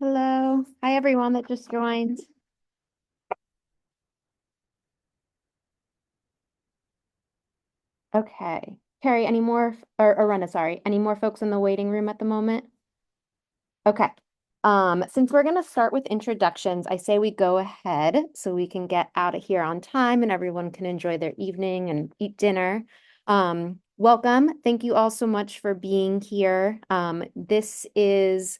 Hello. Hi, everyone that just joined. Okay. Carrie, any more, or Rena, sorry, any more folks in the waiting room at the moment? Okay. Since we're going to start with introductions, I say we go ahead so we can get out of here on time and everyone can enjoy their evening and eat dinner. Welcome. Thank you all so much for being here. This is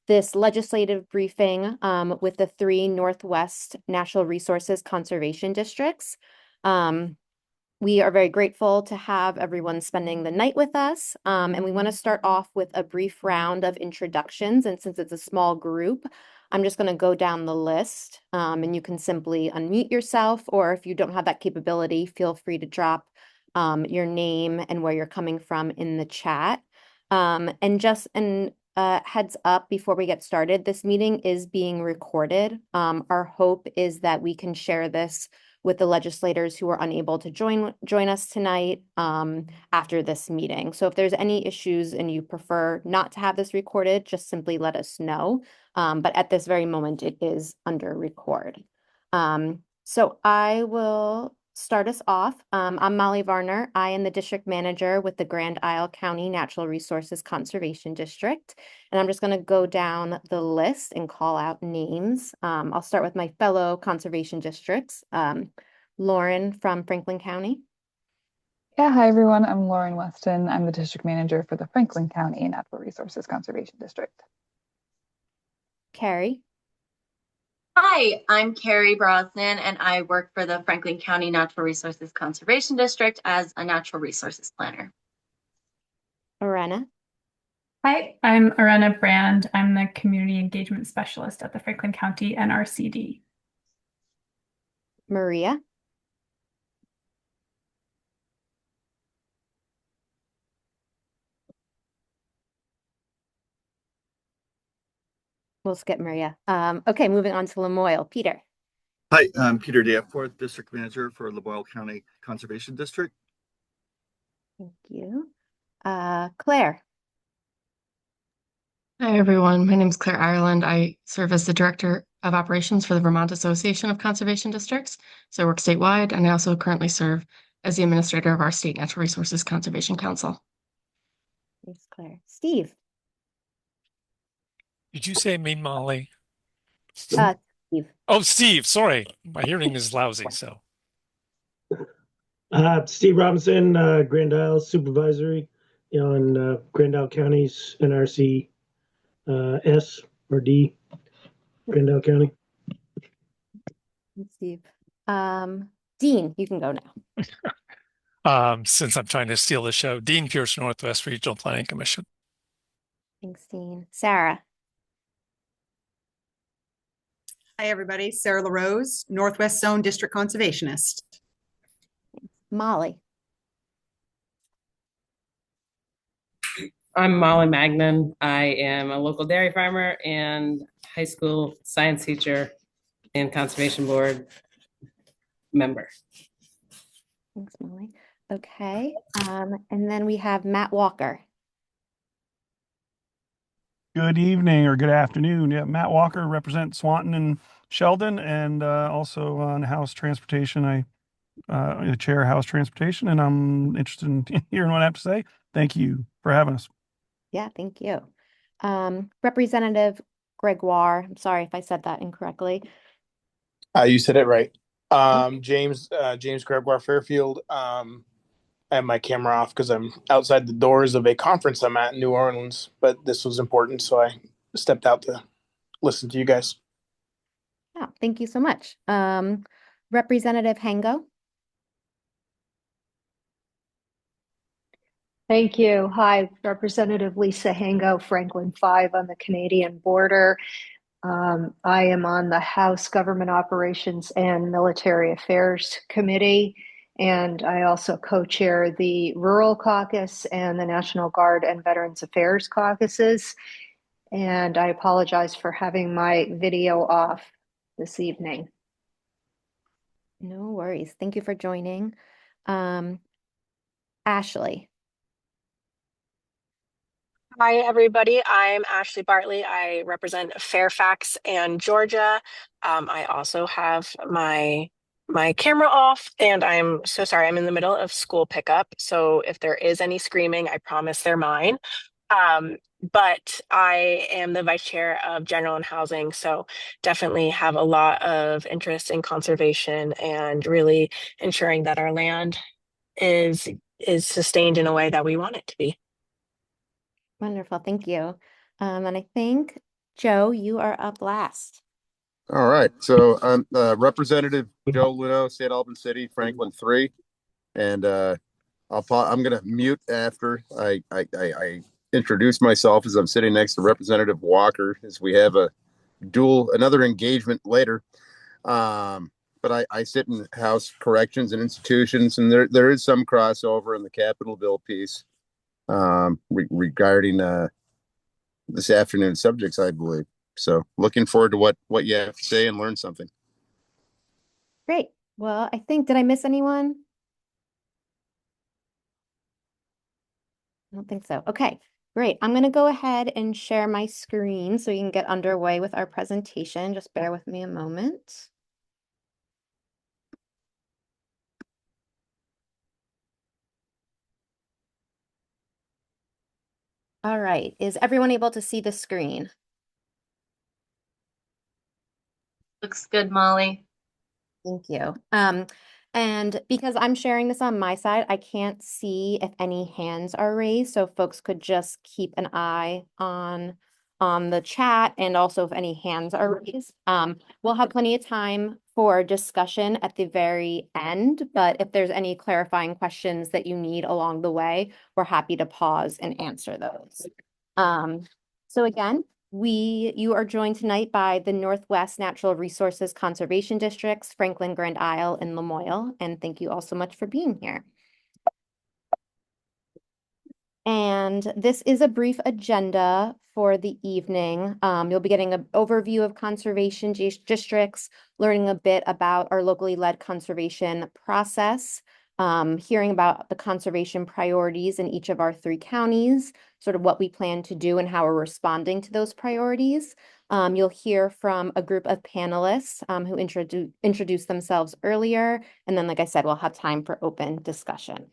this legislative briefing with the three Northwest Natural Resources Conservation Districts. We are very grateful to have everyone spending the night with us. And we want to start off with a brief round of introductions. And since it's a small group, I'm just going to go down the list and you can simply unmute yourself, or if you don't have that capability, feel free to drop your name and where you're coming from in the chat. And just an heads up before we get started, this meeting is being recorded. Our hope is that we can share this with the legislators who are unable to join us tonight after this meeting. So if there's any issues and you prefer not to have this recorded, just simply let us know. But at this very moment, it is under record. So I will start us off. I'm Molly Varner. I am the district manager with the Grand Isle County Natural Resources Conservation District. And I'm just going to go down the list and call out names. I'll start with my fellow conservation districts. Lauren from Franklin County. Yeah, hi everyone. I'm Lauren Weston. I'm the district manager for the Franklin County Natural Resources Conservation District. Carrie. Hi, I'm Carrie Brosnan, and I work for the Franklin County Natural Resources Conservation District as a natural resources planner. Arena. Hi, I'm Arena Brand. I'm the community engagement specialist at the Franklin County NRCD. Maria. We'll skip Maria. Okay, moving on to Lamoille. Peter. Hi, I'm Peter Danforth, District Manager for Lamoille County Conservation District. Thank you. Claire. Hi, everyone. My name is Claire Ireland. I serve as the Director of Operations for the Vermont Association of Conservation Districts. So I work statewide, and I also currently serve as the administrator of our State Natural Resources Conservation Council. Thanks, Claire. Steve. Did you say me, Molly? Steve. Oh, Steve. Sorry. My hearing is lousy, so. Steve Robinson, Grand Isle Supervisory on Grand Isle County's NRC S or D, Grand Isle County. Thanks, Steve. Dean, you can go now. Since I'm trying to steal the show, Dean Pierce, Northwest Regional Planning Commission. Thanks, Dean. Sarah. Hi, everybody. Sarah LaRose, Northwest Zone District Conservationist. Molly. I'm Molly Magnan. I am a local dairy farmer and high school science teacher and conservation board member. Thanks, Molly. Okay. And then we have Matt Walker. Good evening or good afternoon. Yeah, Matt Walker represents Swanton and Sheldon, and also on House Transportation. I chair House Transportation, and I'm interested in hearing what I have to say. Thank you for having us. Yeah, thank you. Representative Gregoire, I'm sorry if I said that incorrectly. You said it right. James Gregoire Fairfield. I have my camera off because I'm outside the doors of a conference I'm at in New Orleans, but this was important, so I stepped out to listen to you guys. Yeah, thank you so much. Representative Hango. Thank you. Hi, Representative Lisa Hango, Franklin 5 on the Canadian border. I am on the House Government Operations and Military Affairs Committee, and I also co-chair the Rural Caucus and the National Guard and Veterans Affairs Caucuses. And I apologize for having my video off this evening. No worries. Thank you for joining. Ashley. Hi, everybody. I'm Ashley Bartley. I represent Fairfax and Georgia. I also have my camera off, and I'm so sorry. I'm in the middle of school pickup, so if there is any screaming, I promise they're mine. Um, but I am the vice chair of general and housing, so definitely have a lot of interest in conservation and really ensuring that our land is sustained in a way that we want it to be. Wonderful, thank you. And I think, Joe, you are up last. All right. So I'm Representative Joe Luno, State Albany City, Franklin 3. And I'm going to mute after I introduce myself, as I'm sitting next to Representative Walker, as we have another engagement later. But I sit in House Corrections and Institutions, and there is some crossover in the Capitol Bill piece regarding this afternoon's subjects, I believe. So looking forward to what you have to say and learn something. Great. Well, did I miss anyone? I don't think so. Okay, great. I'm going to go ahead and share my screen so we can get underway with our presentation. Just bear with me a moment. All right. Is everyone able to see the screen? Looks good, Molly. Thank you. And because I'm sharing this on my side, I can't see if any hands are raised, so folks could just keep an eye on the chat and also if any hands are raised. We'll have plenty of time for discussion at the very end, but if there's any clarifying questions that you need along the way, we're happy to pause and answer those. So again, you are joined tonight by the Northwest Natural Resources Conservation Districts, Franklin, Grand Isle, and Lamoille, and thank you all so much for being here. And this is a brief agenda for the evening. You'll be getting an overview of conservation districts, learning a bit about our locally led conservation process, hearing about the conservation priorities in each of our 3 counties, sort of what we plan to do and how we're responding to those priorities. You'll hear from a group of panelists who introduced themselves earlier. And then, like I said, we'll have time for open discussion.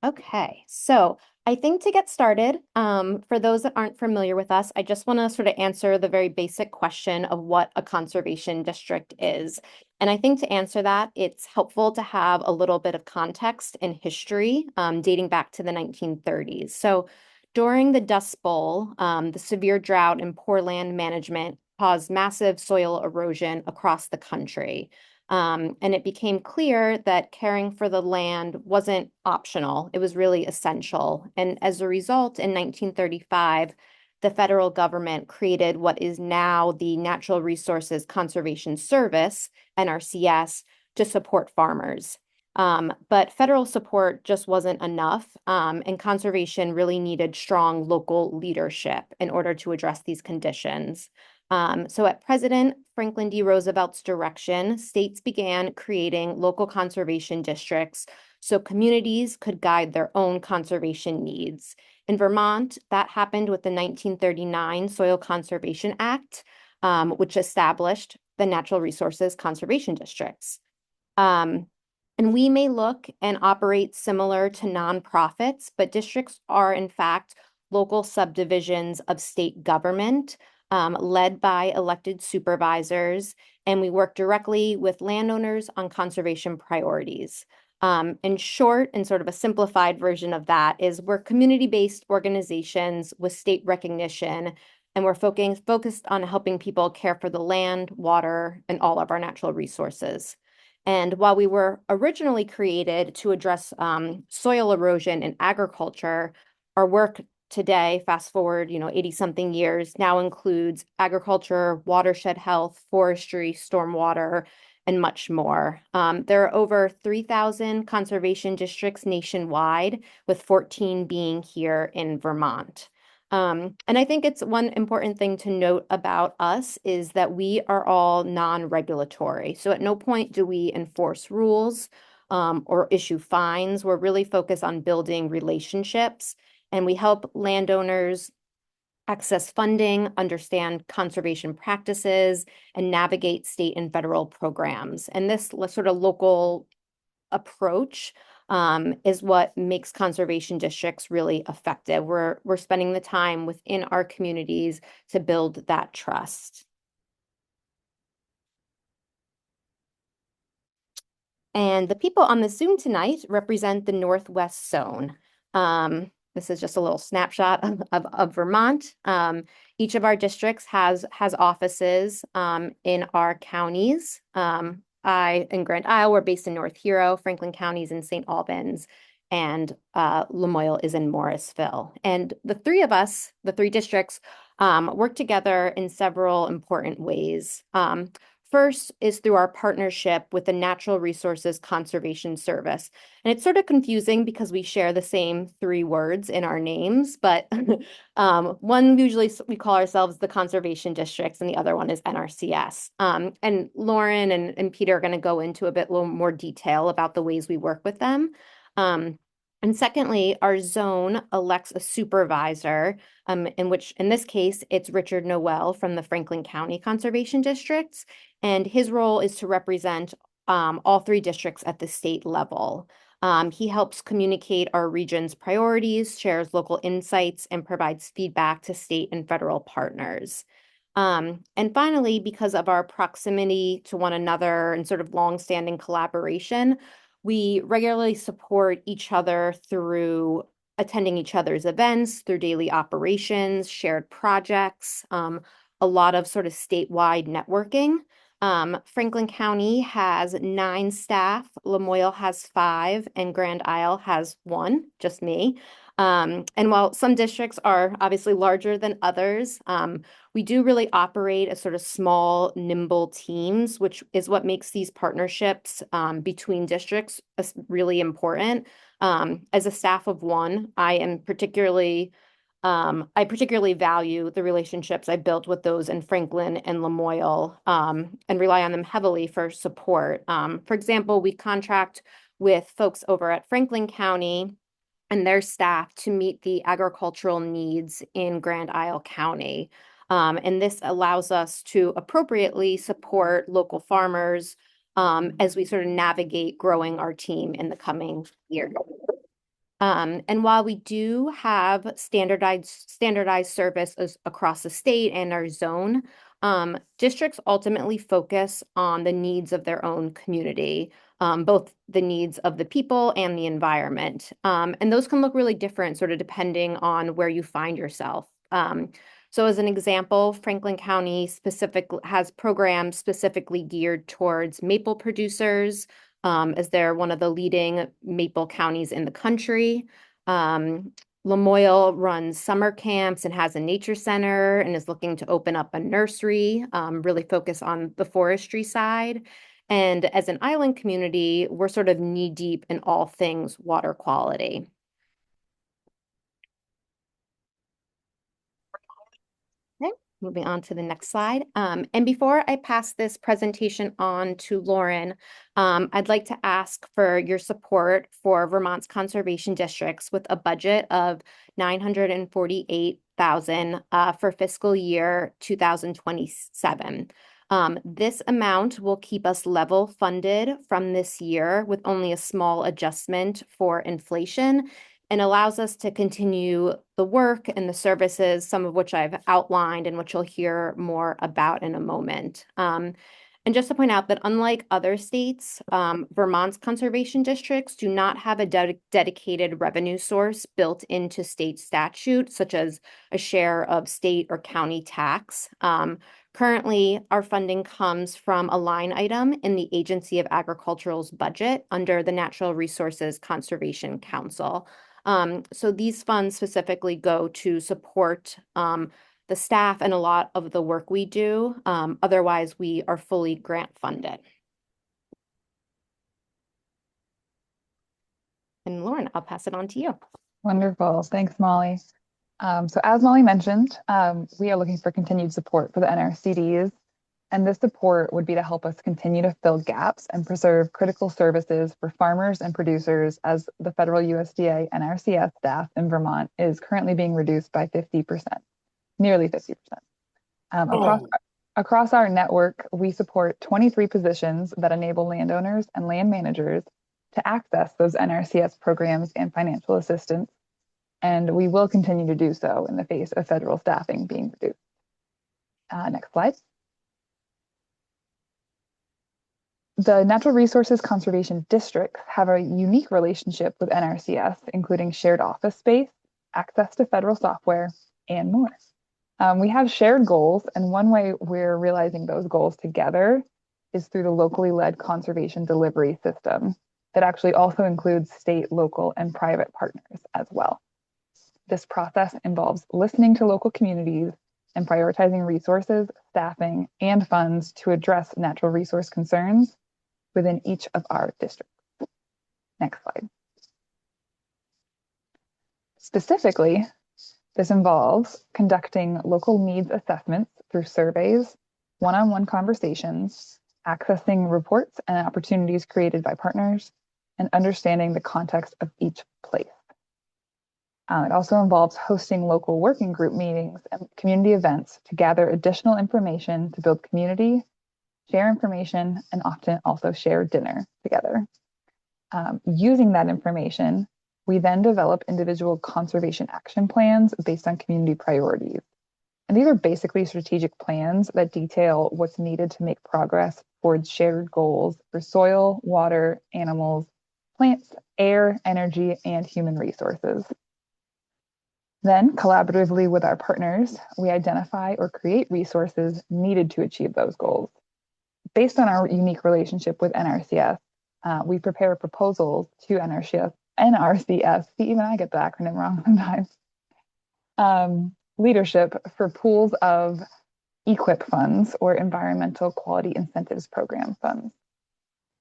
Okay, so I think to get started, for those that aren't familiar with us, I just want to sort of answer the very basic question of what a conservation district is. And I think to answer that, it's helpful to have a little bit of context and history dating back to the 1930s. So during the Dust Bowl, the severe drought and poor land management caused massive soil erosion across the country. And it became clear that caring for the land wasn't optional. It was really essential. And as a result, in 1935, the federal government created what is now the Natural Resources Conservation Service, NRCS, to support farmers. But federal support just wasn't enough, and conservation really needed strong local leadership in order to address these conditions. So at President Franklin D. Roosevelt's direction, states began creating local conservation districts so communities could guide their own conservation needs. In Vermont, that happened with the 1939 Soil Conservation Act, which established the Natural Resources Conservation Districts. And we may look and operate similar to nonprofits, but districts are in fact local subdivisions of state government led by elected supervisors, and we work directly with landowners on conservation priorities. In short, and sort of a simplified version of that is we're community-based organizations with state recognition, and we're focused on helping people care for the land, water, and all of our natural resources. And while we were originally created to address soil erosion in agriculture, our work today, fast forward, 80 something years, now includes agriculture, watershed health, forestry, stormwater, and much more. There are over 3,000 conservation districts nationwide, with 14 being here in Vermont. And I think it's one important thing to note about us is that we are all non-regulatory. So at no point do we enforce rules. or issue fines. We're really focused on building relationships, and we help landowners access funding, understand conservation practices, and navigate state and federal programs. And this sort of local approach is what makes conservation districts really effective. We're spending the time within our communities to build that trust. And the people on the Zoom tonight represent the Northwest Zone. This is just a little snapshot of Vermont. Each of our districts has offices in our counties. I and Grand Isle, we're based in North Hero, Franklin County's in St. Albans, and Lamoille is in Morrisville. And the three of us, the three districts, work together in several important ways. First is through our partnership with the Natural Resources Conservation Service. And it's sort of confusing because we share the same three words in our names, but one usually we call ourselves the Conservation Districts and the other one is NRCS. And Lauren and Peter are going to go into a little more detail about the ways we work with them. And secondly, our zone elects a supervisor, in this case, it's Richard Noel from the Franklin County Conservation Districts. And his role is to represent all three districts at the state level. He helps communicate our region's priorities, shares local insights, and provides feedback to state and federal partners. And finally, because of our proximity to one another and sort of longstanding collaboration, we regularly support each other through attending each other's events, through daily operations, shared projects, a lot of sort of statewide networking. Franklin County has 9 staff, Lamoille has 5, and Grand Isle has 1, just me. And while some districts are obviously larger than others, we do really operate as sort of small, nimble teams, which is what makes these partnerships between districts really important. As a staff of 1, I particularly value the relationships I built with those in Franklin and Lamoille, and rely on them heavily for support. For example, we contract with folks over at Franklin County and their staff to meet the agricultural needs in Grand Isle County. And this allows us to appropriately support local farmers as we sort of navigate growing our team in the coming year. And while we do have standardized services across the state and our zone, districts ultimately focus on the needs of their own community, both the needs of the people and the environment. And those can look really different, sort of depending on where you find yourself. So as an example, Franklin County has programs specifically geared towards maple producers, as they're one of the leading maple counties in the country. Lamoille runs summer camps and has a nature center and is looking to open up a nursery, really focus on the forestry side. And as an island community, we're sort of knee deep in all things water quality. Okay, moving on to the next slide. And before I pass this presentation on to Lauren, I'd like to ask for your support for Vermont's conservation districts with a budget of $948,000 for fiscal year 2027. This amount will keep us level funded from this year with only a small adjustment for inflation, and allows us to continue the work and the services, some of which I've outlined and which you'll hear more about in a moment. And just to point out that unlike other states, Vermont's conservation districts do not have a dedicated revenue source built into state statute, such as a share of state or county tax. Currently, our funding comes from a line item in the Agency of Agricultural's budget under the Natural Resources Conservation Council. So these funds specifically go to support the staff and a lot of the work we do. Otherwise, we are fully grant funded. And Lauren, I'll pass it on to you. Wonderful. Thanks, Molly. So as Molly mentioned, we are looking for continued support for the NRCDs. And this support would be to help us continue to fill gaps and preserve critical services for farmers and producers as the federal USDA NRCS staff in Vermont is currently being reduced by 50%, nearly 50%. Across our network, we support 23 positions that enable landowners and land managers to access those NRCS programs and financial assistance, and we will continue to do so in the face of federal staffing being reduced. Next slide. The Natural Resources Conservation Districts have a unique relationship with NRCS, including shared office space, access to federal software, and more. We have shared goals, and one way we're realizing those goals together is through the locally led conservation delivery system that actually also includes state, local, and private partners as well. This process involves listening to local communities and prioritizing resources, staffing, and funds to address natural resource concerns within each of our districts. Next slide. Specifically, this involves conducting local needs assessments through surveys, one-on-one conversations, accessing reports and opportunities created by partners, and understanding the context of each place. It also involves hosting local working group meetings and community events to gather additional information to build community, share information, and often also share dinner together. Using that information, we then develop individual conservation action plans based on community priorities. And these are basically strategic plans that detail what's needed to make progress towards shared goals for soil, water, animals, plants, air, energy, and human resources. Then, collaboratively with our partners, we identify or create resources needed to achieve those goals. Based on our unique relationship with NRCS, we prepare proposals to NRCS, see, even I get the acronym wrong sometimes, leadership for pools of EQIP funds, or Environmental Quality Incentives Program funds,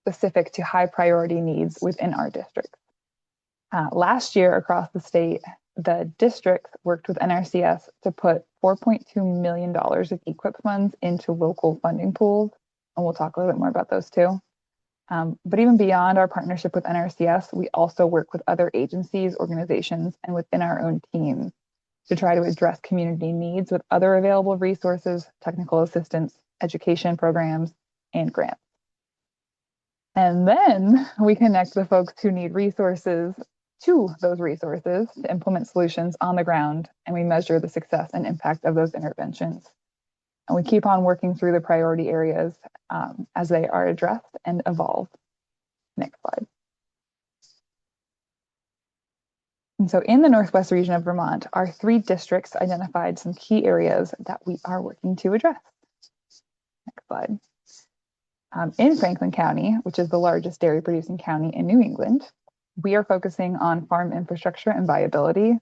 specific to high priority needs within our districts. Last year across the state, the districts worked with NRCS to put $4.2 million of EQIP funds into local funding pools, and we'll talk a little bit more about those too. But even beyond our partnership with NRCS, we also work with other agencies, organizations, and within our own teams to try to address community needs with other available resources, technical assistance, education programs, and grants. And then we connect the folks who need resources to those resources to implement solutions on the ground, and we measure the success and impact of those interventions. And we keep on working through the priority areas as they are addressed and evolve. Next slide. And so in the Northwest region of Vermont, our 3 districts identified some key areas that we are working to address. Next slide. In Franklin County, which is the largest dairy producing county in New England, we are focusing on farm infrastructure and viability.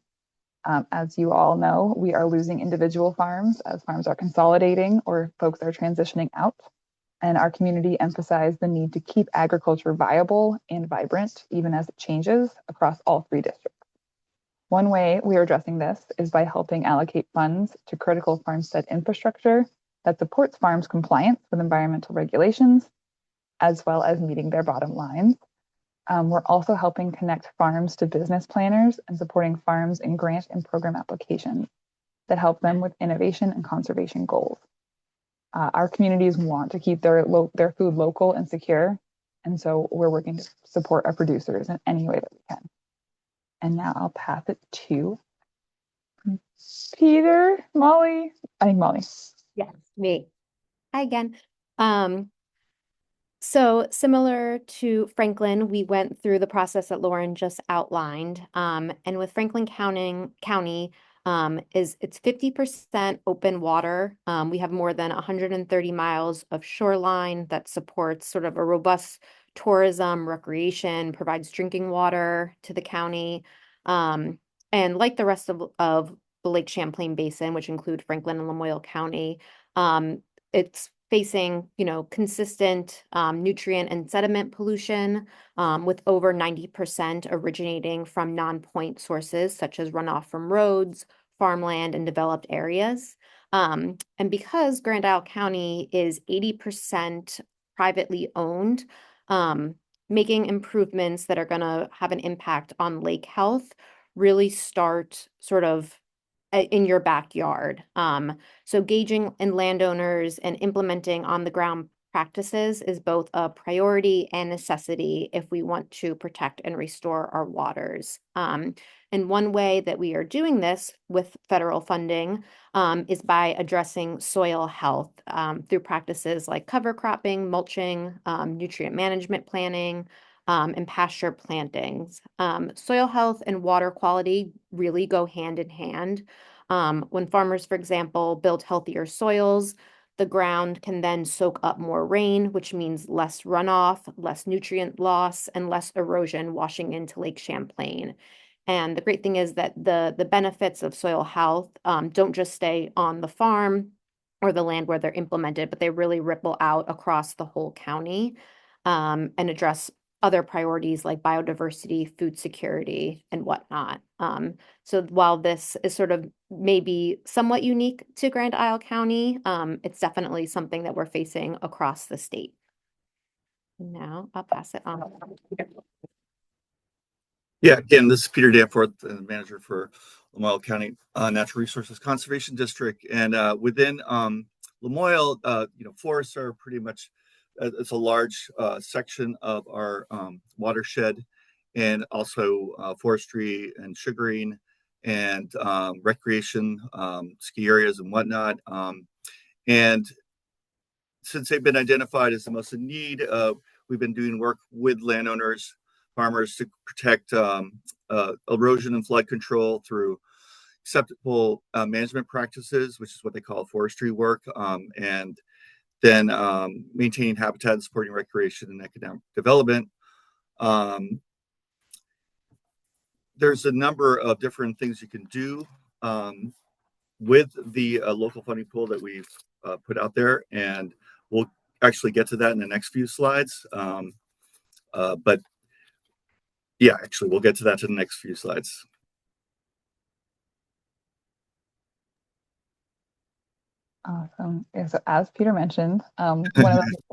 As you all know, we are losing individual farms as farms are consolidating or folks are transitioning out. And our community emphasized the need to keep agriculture viable and vibrant, even as it changes across all 3 districts. One way we are addressing this is by helping allocate funds to critical farmstead infrastructure that supports farms' compliance with environmental regulations, as well as meeting their bottom lines. We're also helping connect farms to business planners and supporting farms in grant and program applications that help them with innovation and conservation goals. Our communities want to keep their food local and secure, and so we're working to support our producers in any way that we can. And now I'll pass it to Peter, Molly. I think Molly. Yes, me. Hi again. So similar to Franklin, we went through the process that Lauren just outlined. And with Franklin County, it's 50% open water. We have more than 130 miles of shoreline that supports sort of a robust tourism, recreation, provides drinking water to the county. And like the rest of the Lake Champlain Basin, which include Franklin and Lamoille County, it's facing, consistent nutrient and sediment pollution, with over 90% originating from non-point sources such as runoff from roads, farmland, and developed areas. And because Grand Isle County is 80% privately owned, making improvements that are going to have an impact on lake health really start sort of in your backyard. So gauging in landowners and implementing on the ground practices is both a priority and necessity if we want to protect and restore our waters. And one way that we are doing this with federal funding is by addressing soil health through practices like cover cropping, mulching, nutrient management planning, and pasture plantings. Soil health and water quality really go hand in hand. When farmers, for example, build healthier soils, the ground can then soak up more rain, which means less runoff, less nutrient loss, and less erosion washing into Lake Champlain. And the great thing is that the benefits of soil health don't just stay on the farm or the land where they're implemented, but they really ripple out across the whole county and address other priorities like biodiversity, food security, and whatnot. So while this is sort of maybe somewhat unique to Grand Isle County, it's definitely something that we're facing across the state. Now I'll pass it on. Yeah, again, this is Peter Danforth, the manager for Lamoille County Natural Resources Conservation District. And within Lamoille, forests are pretty much, it's a large section of our watershed, and also forestry and sugaring and recreation, ski areas and whatnot. And since they've been identified as the most in need, we've been doing work with landowners, farmers to protect erosion and flood control through acceptable management practices, which is what they call forestry work, and then maintaining habitat and supporting recreation and economic development. There's a number of different things you can do with the local funding pool that we've put out there, and we'll actually get to that in the next few slides. But yeah, actually, we'll get to that in the next few slides. Awesome. Yeah, so as Peter mentioned, one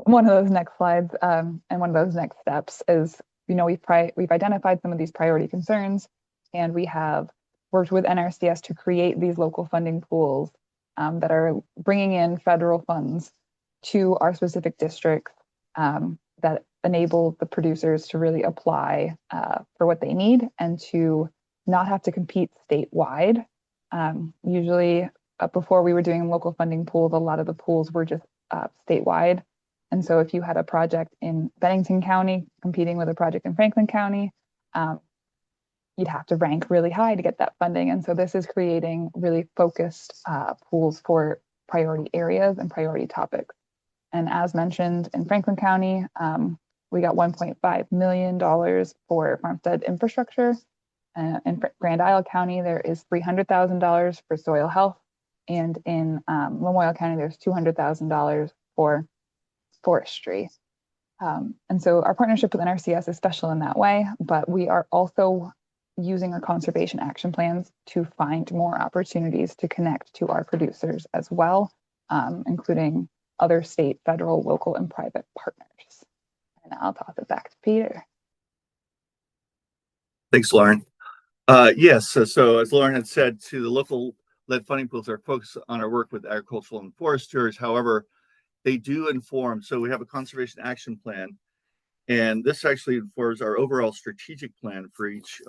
of those next slides and one of those next steps is, we've identified some of these priority concerns, and we have worked with NRCS to create these local funding pools that are bringing in federal funds to our specific districts that enable the producers to really apply for what they need and to not have to compete statewide. Usually, before we were doing local funding pools, a lot of the pools were just statewide. And so if you had a project in Bennington County competing with a project in Franklin County, you'd have to rank really high to get that funding. And so this is creating really focused pools for priority areas and priority topics. And as mentioned, in Franklin County, we got $1.5 million for farmstead infrastructure. In Grand Isle County, there is $300,000 for soil health. And in Lamoille County, there's $200,000 for forestry. And so our partnership with NRCS is special in that way, but we are also using our conservation action plans to find more opportunities to connect to our producers as well, including other state, federal, local, and private partners. And I'll toss it back to Peter. Thanks, Lauren. Yes, so as Lauren had said, to the local lead funding pools are focused on our work with agricultural and foresters. However, they do inform. So we have a conservation action plan, and this actually informs our overall strategic plan for each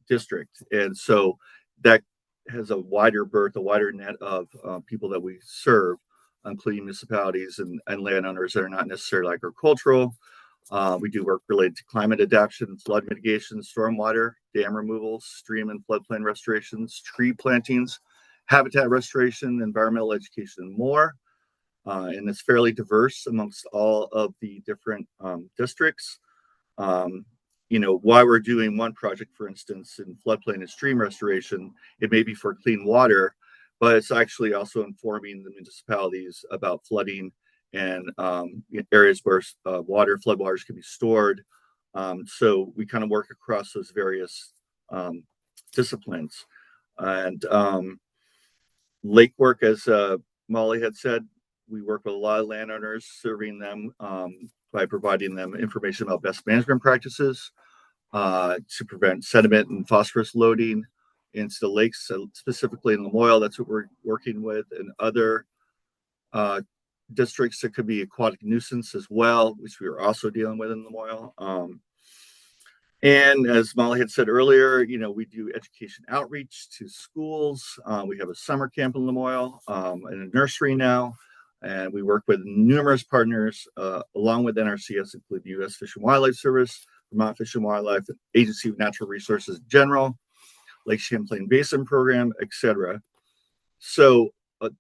district. And so that has a wider berth, a wider net of people that we serve, including municipalities and landowners that are not necessarily agricultural. We do work related to climate adaptation, flood mitigation, stormwater, dam removals, stream and floodplain restorations, tree plantings, habitat restoration, environmental education, and more. And it's fairly diverse amongst all of the different districts. Why we're doing one project, for instance, in floodplain and stream restoration, it may be for clean water, but it's actually also informing the municipalities about flooding and areas where floodwaters can be stored. So we kind of work across those various disciplines. And Lake work, as Molly had said, we work with a lot of landowners, serving them by providing them information about best management practices to prevent sediment and phosphorus loading into the lakes, specifically in Lamoille. That's what we're working with, and other districts that could be aquatic nuisance as well, which we are also dealing with in Lamoille. And as Molly had said earlier, we do education outreach to schools. We have a summer camp in Lamoille and a nursery now. And we work with numerous partners along with NRCS, including U.S. Fish and Wildlife Service, Vermont Fish and Wildlife, Agency of Natural Resources in general, Lake Champlain Basin Program, etc. So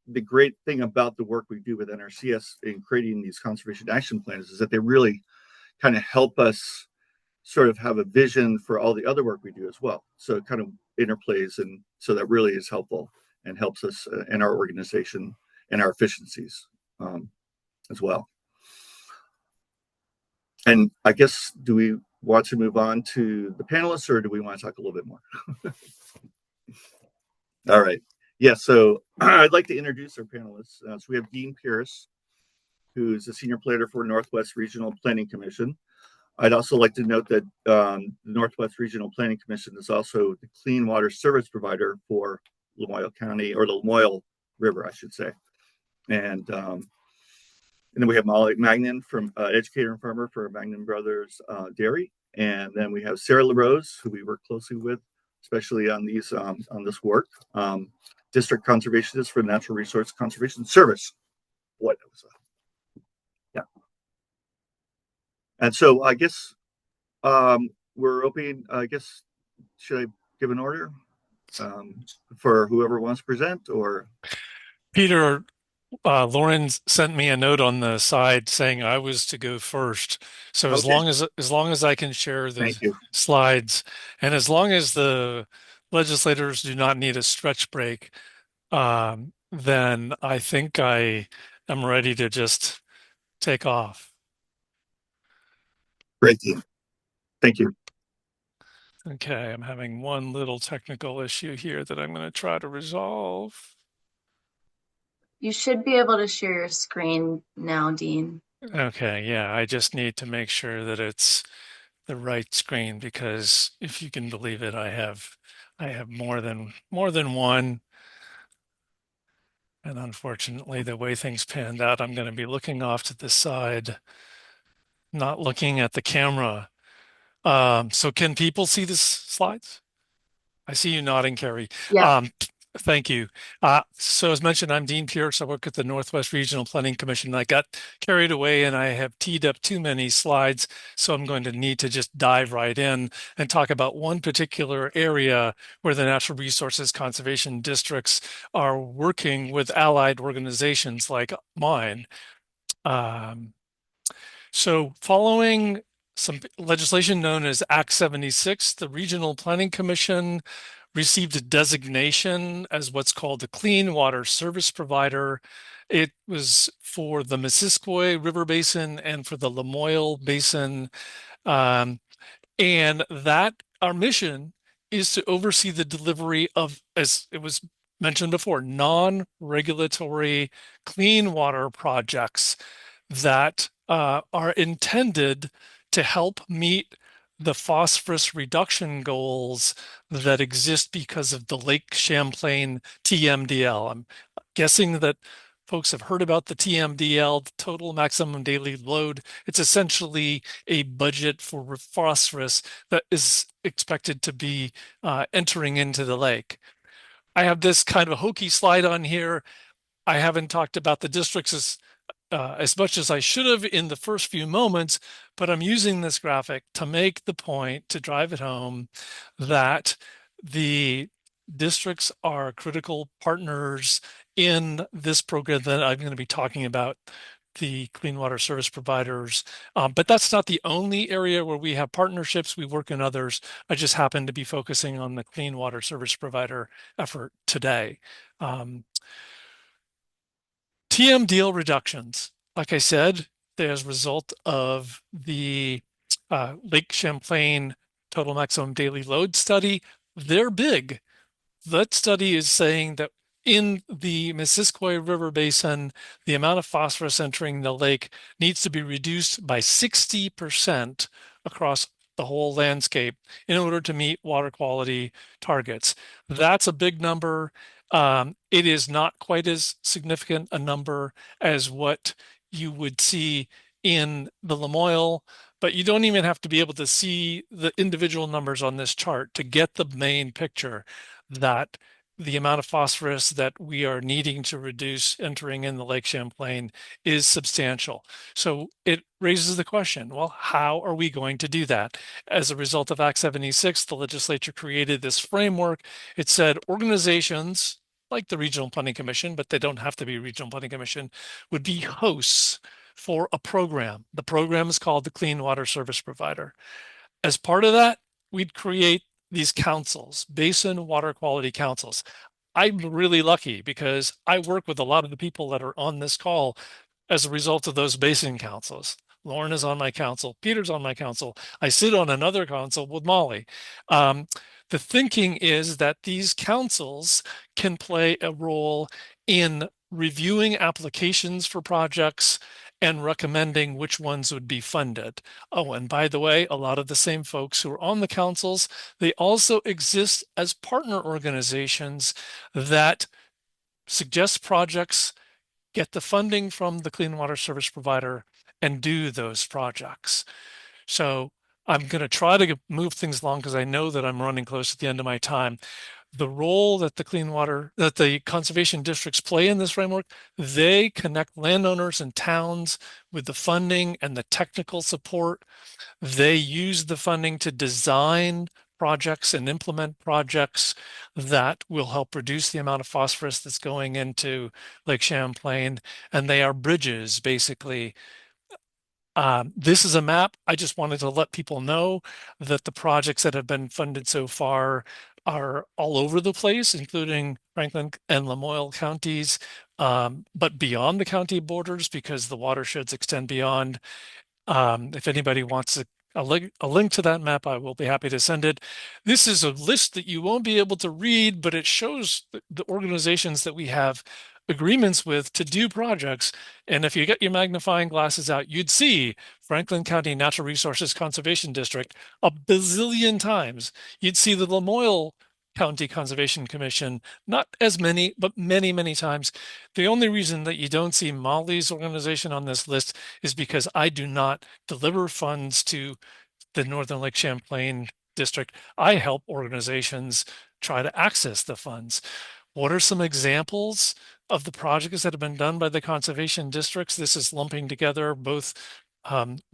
the great thing about the work we do with NRCS in creating these conservation action plans is that they really kind of help us sort of have a vision for all the other work we do as well. So it kind of interplays, and so that really is helpful and helps us in our organization and our efficiencies as well. And I guess, do we want to move on to the panelists, or do we want to talk a little bit more? All right. Yeah, so I'd like to introduce our panelists. So we have Dean Pierce, who's a senior planner for Northwest Regional Planning Commission. I'd also like to note that the Northwest Regional Planning Commission is also the clean water service provider for Lamoille County, or the Lamoille River, I should say. And then we have Molly Magnan, from educator and farmer for Magnan Brothers Dairy. And then we have Sarah LaRose, who we work closely with, especially on these on this work. District conservationist for Natural Resource Conservation Service. What was that? Yeah. And so I guess we're opening, I guess, should I give an order for whoever wants to present, or? Peter, Lauren sent me a note on the side saying I was to go first. So Okay. as long as I can share the slides, and as long as the legislators do not need a stretch break, then I think I am ready to just take off. Great, Dean. Thank you. Okay, I'm having one little technical issue here that I'm going to try to resolve. You should be able to share your screen now, Dean. Okay, yeah, I just need to make sure that it's the right screen, because if you can believe it, I have more than one. And unfortunately, the way things panned out, I'm going to be looking off to the side, not looking at the camera. So can people see the slides? I see you nodding, Carrie. Yeah. Thank you. So as mentioned, I'm Dean Pierce. I work at the Northwest Regional Planning Commission. I got carried away and I have teed up too many slides, so I'm going to need to just dive right in and talk about one particular area where the natural resources conservation districts are working with allied organizations like mine. So following some legislation known as Act 76, the Regional Planning Commission received a designation as what's called the Clean Water Service Provider. It was for the Missisquoi River Basin and for the Lamoille Basin. And that our mission is to oversee the delivery of, as it was mentioned before, non-regulatory clean water projects that are intended to help meet the phosphorus reduction goals that exist because of the Lake Champlain TMDL. I'm guessing that folks have heard about the TMDL, the total maximum daily load. It's essentially a budget for phosphorus that is expected to be entering into the lake. I have this kind of a hokey slide on here. I haven't talked about the districts as much as I should have in the first few moments, but I'm using this graphic to make the point, to drive it home, that the districts are critical partners in this program that I'm going to be talking about, the clean water service providers. But that's not the only area where we have partnerships. We work in others. I just happen to be focusing on the clean water service provider effort today. TMDL reductions, like I said, as a result of the Lake Champlain total maximum daily load study, they're big. That study is saying that in the Missisquoi River Basin, the amount of phosphorus entering the lake needs to be reduced by 60% across the whole landscape in order to meet water quality targets. That's a big number. It is not quite as significant a number as what you would see in the Lamoille, but you don't even have to be able to see the individual numbers on this chart to get the main picture that the amount of phosphorus that we are needing to reduce entering in the Lake Champlain is substantial. So it raises the question, well, how are we going to do that? As a result of Act 76, the legislature created this framework. It said organizations like the Regional Planning Commission, but they don't have to be Regional Planning Commission, would be hosts for a program. The program is called the Clean Water Service Provider. As part of that, we'd create these councils, basin water quality councils. I'm really lucky because I work with a lot of the people that are on this call as a result of those basin councils. Lauren is on my council. Peter's on my council. I sit on another council with Molly. The thinking is that these councils can play a role in reviewing applications for projects and recommending which ones would be funded. Oh, and by the way, a lot of the same folks who are on the councils, they also exist as partner organizations that suggest projects, get the funding from the clean water service provider, and do those projects. So I'm going to try to move things along because I know that I'm running close to the end of my time. The role that the conservation districts play in this framework, they connect landowners and towns with the funding and the technical support. They use the funding to design projects and implement projects that will help reduce the amount of phosphorus that's going into Lake Champlain. And they are bridges, basically. This is a map. I just wanted to let people know that the projects that have been funded so far are all over the place, including Franklin and Lamoille counties, but beyond the county borders because the watersheds extend beyond. If anybody wants a link to that map, I will be happy to send it. This is a list that you won't be able to read, but it shows the organizations that we have agreements with to do projects. And if you get your magnifying glasses out, you'd see Franklin County Natural Resources Conservation District a bazillion times. You'd see the Lamoille County Conservation Commission, not as many, but many, many times. The only reason that you don't see Molly's organization on this list is because I do not deliver funds to the Northern Lake Champlain district. I help organizations try to access the funds. What are some examples of the projects that have been done by the conservation districts? This is lumping together both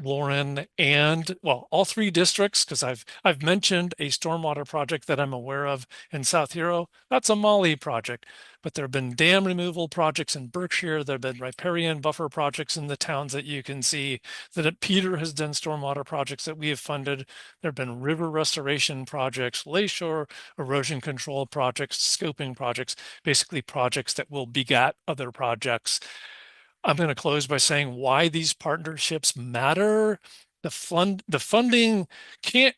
Lauren and, well, all three districts, because I've mentioned a stormwater project that I'm aware of in South Hero. That's a Molly project, but there have been dam removal projects in Berkshire. There have been riparian buffer projects in the towns that you can see. That Peter has done stormwater projects that we have funded. There have been river restoration projects, lakeshore erosion control projects, scoping projects, basically projects that will beget other projects. I'm going to close by saying why these partnerships matter. The funding it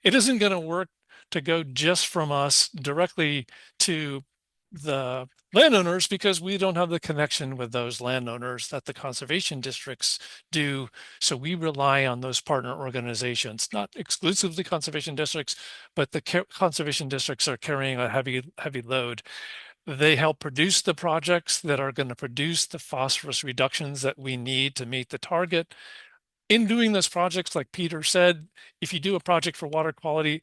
isn't going to work to go just from us directly to the landowners because we don't have the connection with those landowners that the conservation districts do. So we rely on those partner organizations, not exclusively conservation districts, but the conservation districts are carrying a heavy load. They help produce the projects that are going to produce the phosphorus reductions that we need to meet the target. In doing those projects, like Peter said, if you do a project for water quality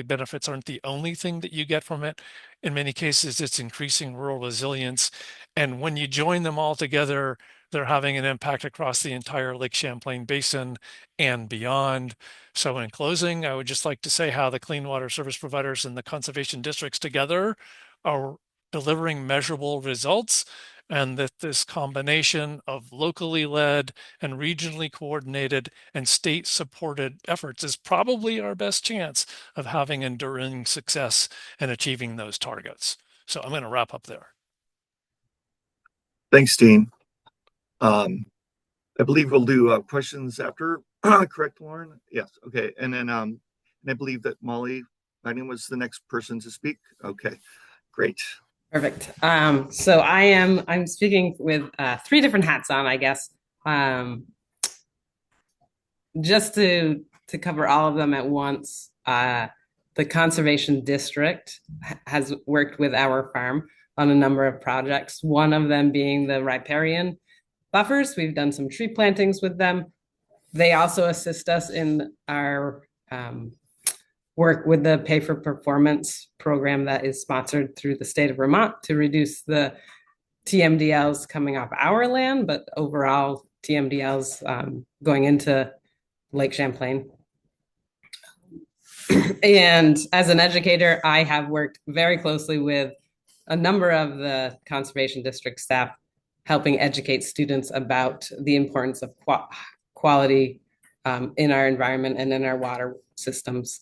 benefits aren't the only thing that you get from it. In many cases, it's increasing rural resilience. And when you join them all together, they're having an impact across the entire Lake Champlain Basin and beyond. So in closing, I would just like to say how the clean water service providers and the conservation districts together are delivering measurable results, and that this combination of locally led and regionally coordinated and state supported efforts is probably our best chance of having enduring success and achieving those targets. So I'm going to wrap up there. Thanks, Dean. I believe we'll do questions after, correct, Lauren? Yes, okay. And then and I believe that Molly Bynum was the next person to speak. Okay, great. Perfect. So I'm speaking with three different hats on, I guess. Just to cover all of them at once, the Conservation District has worked with our farm on a number of projects, one of them being the riparian buffers. We've done some tree plantings with them. They also assist us in our work with the Pay for Performance program that is sponsored through the state of Vermont to reduce the TMDLs coming off our land, but overall TMDLs going into Lake Champlain. And as an educator, I have worked very closely with a number of the Conservation District staff, helping educate students about the importance of quality in our environment and in our water systems.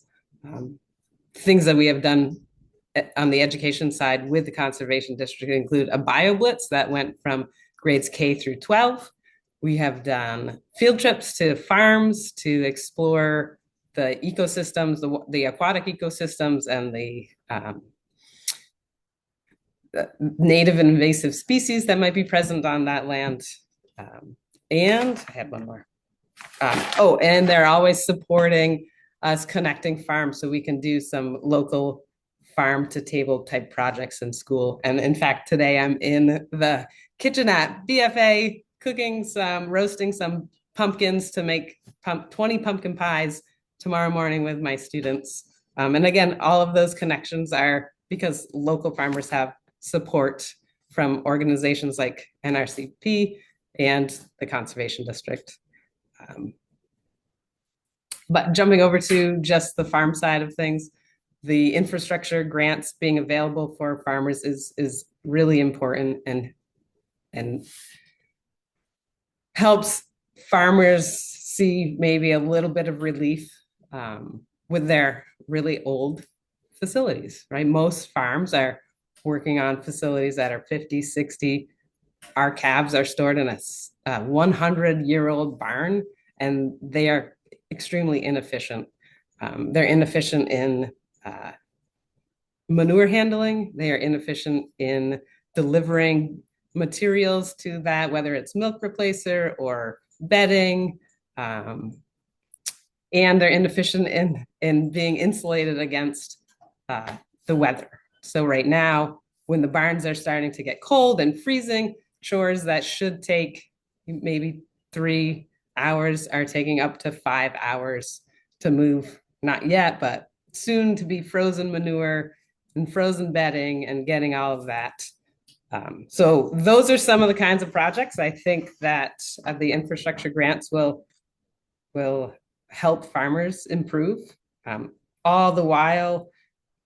Things that we have done on the education side with the Conservation District include a BioBlitz that went from grades K through 12. We have done field trips to farms to explore the ecosystems, the aquatic ecosystems, and the native and invasive species that might be present on that land. And I had one more. And they're always supporting us connecting farms so we can do some local farm to table type projects in school. And in fact, today I'm in the kitchen at BFA roasting some pumpkins to make 20 pumpkin pies tomorrow morning with my students. And again, all of those connections are because local farmers have support from organizations like NRCD and the Conservation District. But jumping over to just the farm side of things, the infrastructure grants being available for farmers is really important and helps farmers see maybe a little bit of relief with their really old facilities, right? Most farms are working on facilities that are 50, 60. Our calves are stored in a 100-year-old barn, and they are extremely inefficient. They're inefficient in manure handling. They are inefficient in delivering materials to that, whether it's milk replacer or bedding. And they're inefficient in being insulated against the weather. So right now, when the barns are starting to get cold and freezing, chores that should take maybe 3 hours are taking up to 5 hours to move, not yet, but soon to be frozen manure and frozen bedding and getting all of that. So those are some of the kinds of projects I think that the infrastructure grants will help farmers improve, all the while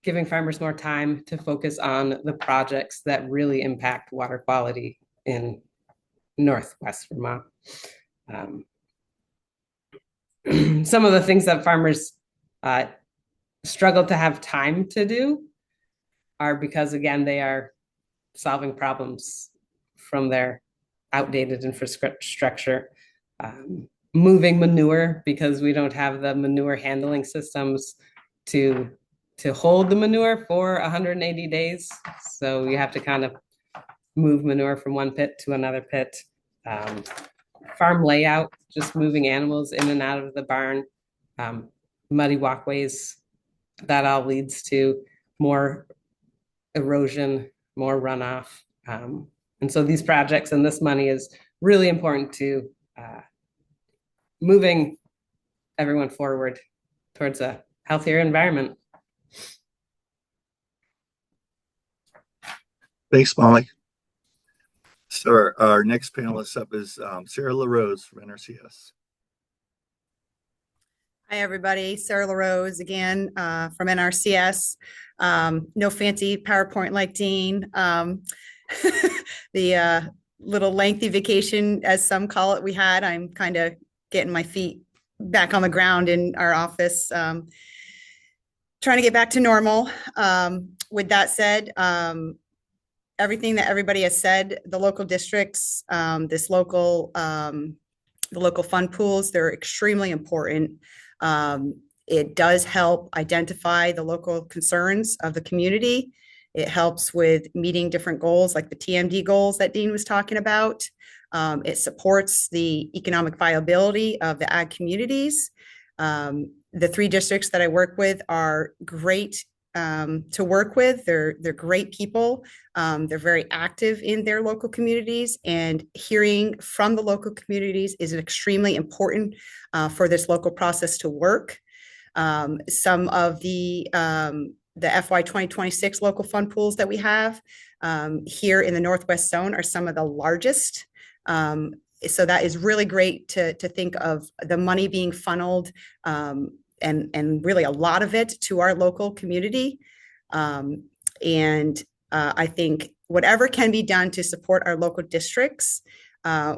giving farmers more time to focus on the projects that really impact water quality in Northwest Vermont. Some of the things that farmers struggle to have time to do are because, again, they are solving problems from their outdated infrastructure. Moving manure because we don't have the manure handling systems to hold the manure for 180 days. So you have to kind of move manure from one pit to another pit. Farm layout, just moving animals in and out of the barn, muddy walkways, that all leads to more erosion, more runoff. And so these projects and this money is really important to moving everyone forward towards a healthier environment. Thanks, Molly. So our next panelist up is Sarah LaRose from NRCS. Hi, everybody. Sarah LaRose again from NRCS. No fancy PowerPoint like Dean. The little lengthy vacation, as some call it, we had. I'm kind of getting my feet back on the ground in our office, trying to get back to normal. With that said, everything that everybody has said, the local districts, the local fund pools, they're extremely important. It does help identify the local concerns of the community It helps with meeting different goals like the TMD goals that Dean was talking about. It supports the economic viability of the ag communities. The 3 districts that I work with are great to work with. They're great people. They're very active in their local communities, and hearing from the local communities is extremely important for this local process to work. Some of the FY 2026 local fund pools that we have here in the Northwest Zone are some of the largest. So that is really great to think of the money being funneled and really a lot of it to our local community. I think whatever can be done to support our local districts,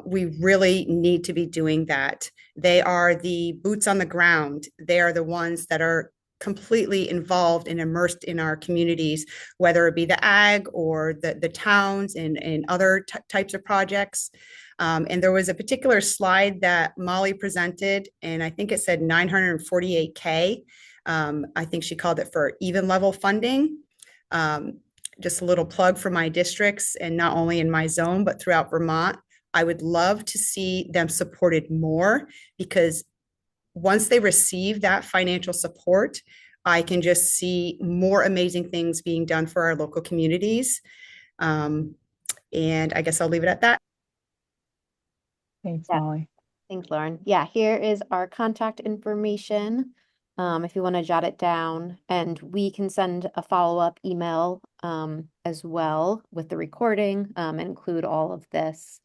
we really need to be doing that. They are the boots on the ground. They are the ones that are completely involved and immersed in our communities, whether it be the ag or the towns and other types of projects. And there was a particular slide that Molly presented, and I think it said 948K. I think she called it for even level funding. Just a little plug for my districts, and not only in my zone, but throughout Vermont. I would love to see them supported more, because once they receive that financial support, I can just see more amazing things being done for our local communities. And I guess I'll leave it at that. Thanks, Yeah. Molly. Thanks, Lauren. Yeah, here is our contact information. If you want to jot it down, and we can send a follow-up email as well with the recording and include all of this.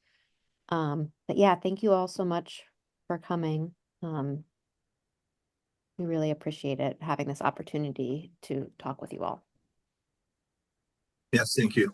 But yeah, thank you all so much for coming. We really appreciate it, having this opportunity to talk with you all. Yes, thank you.